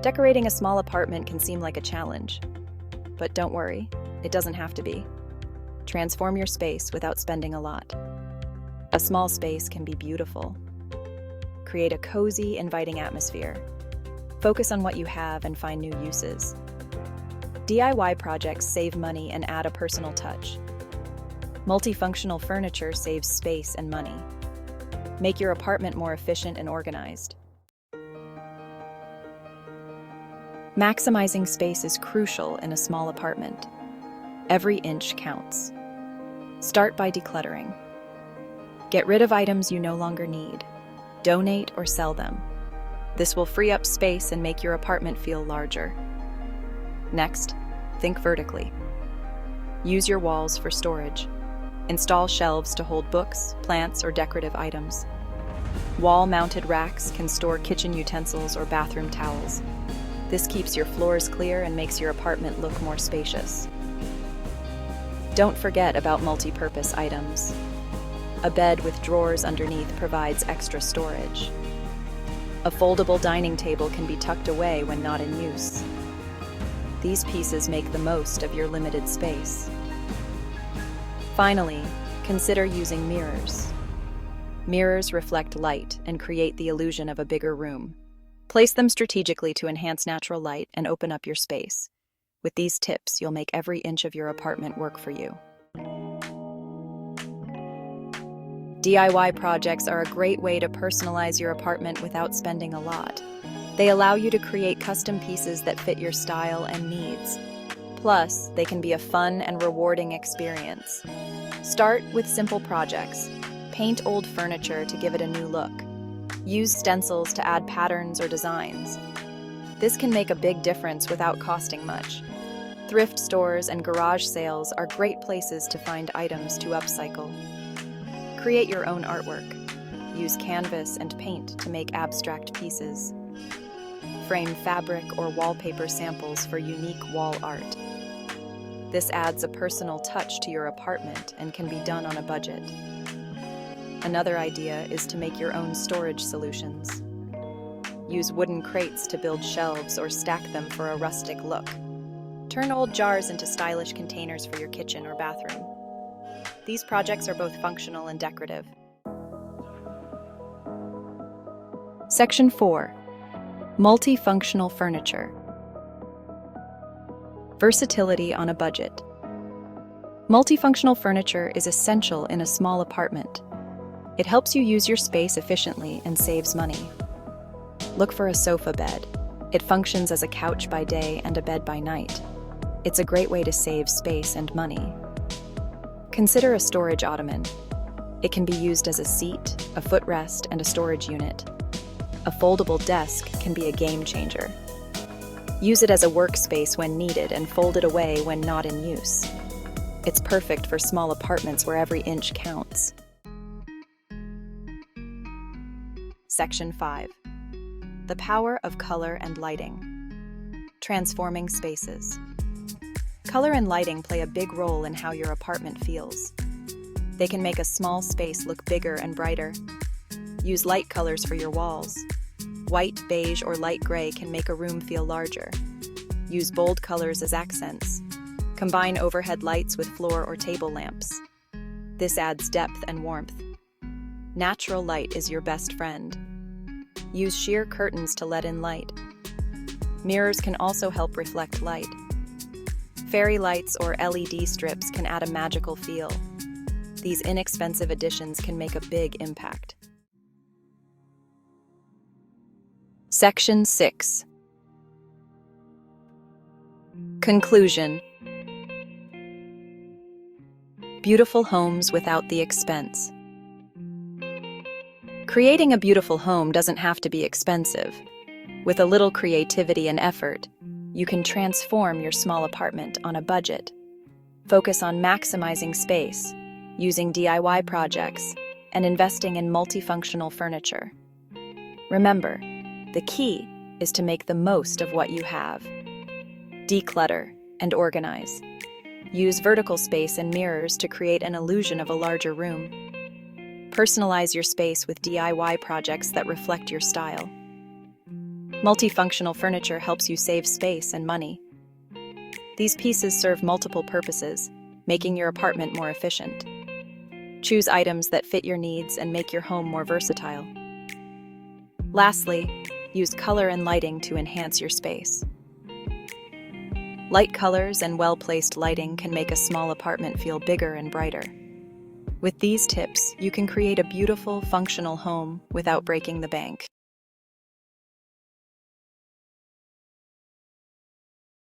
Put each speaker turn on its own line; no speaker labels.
Decorating a small apartment can seem like a challenge, but don't worry, it doesn't have to be. Transform your space without spending a lot. A small space can be beautiful. Create a cozy, inviting atmosphere. Focus on what you have and find new uses. DIY projects save money and add a personal touch. Multifunctional furniture saves space and money. Make your apartment more efficient and organized. Maximizing space is crucial in a small apartment. Every inch counts. Start by decluttering. Get rid of items you no longer need. Donate or sell them. This will free up space and make your apartment feel larger. Next, think vertically. Use your walls for storage. Install shelves to hold books, plants, or decorative items. Wall-mounted racks can store kitchen utensils or bathroom towels. This keeps your floors clear and makes your apartment look more spacious. Don't forget about multi-purpose items. A bed with drawers underneath provides extra storage. A foldable dining table can be tucked away when not in use. These pieces make the most of your limited space. Finally, consider using mirrors. Mirrors reflect light and create the illusion of a bigger room. Place them strategically to enhance natural light and open up your space. With these tips, you'll make every inch of your apartment work for you. DIY projects are a great way to personalize your apartment without spending a lot. They allow you to create custom pieces that fit your style and needs. Plus, they can be a fun and rewarding experience. Start with simple projects. Paint old furniture to give it a new look. Use stencils to add patterns or designs. This can make a big difference without costing much. Thrift stores and garage sales are great places to find items to upcycle. Create your own artwork. Use canvas and paint to make abstract pieces. Frame fabric or wallpaper samples for unique wall art. This adds a personal touch to your apartment and can be done on a budget. Another idea is to make your own storage solutions. Use wooden crates to build shelves or stack them for a rustic look. Turn old jars into stylish containers for your kitchen or bathroom. These projects are both functional and decorative. Section 4. Multifunctional furniture. Versatility on a budget. Multifunctional furniture is essential in a small apartment. It helps you use your space efficiently and saves money. Look for a sofa bed. It functions as a couch by day and a bed by night. It's a great way to save space and money. Consider a storage ottoman. It can be used as a seat, a footrest, and a storage unit. A foldable desk can be a game changer. Use it as a workspace when needed and fold it away when not in use. It's perfect for small apartments where every inch counts. Section 5. The power of color and lighting. Transforming spaces. Color and lighting play a big role in how your apartment feels. They can make a small space look bigger and brighter. Use light colors for your walls. White, beige, or light gray can make a room feel larger. Use bold colors as accents. Combine overhead lights with floor or table lamps. This adds depth and warmth. Natural light is your best friend. Use sheer curtains to let in light. Mirrors can also help reflect light. Fairy lights or LED strips can add a magical feel. These inexpensive additions can make a big impact. Section 6. Conclusion. Beautiful homes without the expense. Creating a beautiful home doesn't have to be expensive. With a little creativity and effort, you can transform your small apartment on a budget. Focus on maximizing space, using DIY projects, and investing in multifunctional furniture. Remember, the key is to make the most of what you have. Declutter and organize. Use vertical space and mirrors to create an illusion of a larger room. Personalize your space with DIY projects that reflect your style. Multifunctional furniture helps you save space and money. These pieces serve multiple purposes, making your apartment more efficient. Choose items that fit your needs and make your home more versatile. Lastly, use color and lighting to enhance your space. Light colors and well-placed lighting can make a small apartment feel bigger and brighter. With these tips, you can create a beautiful, functional home without breaking the bank.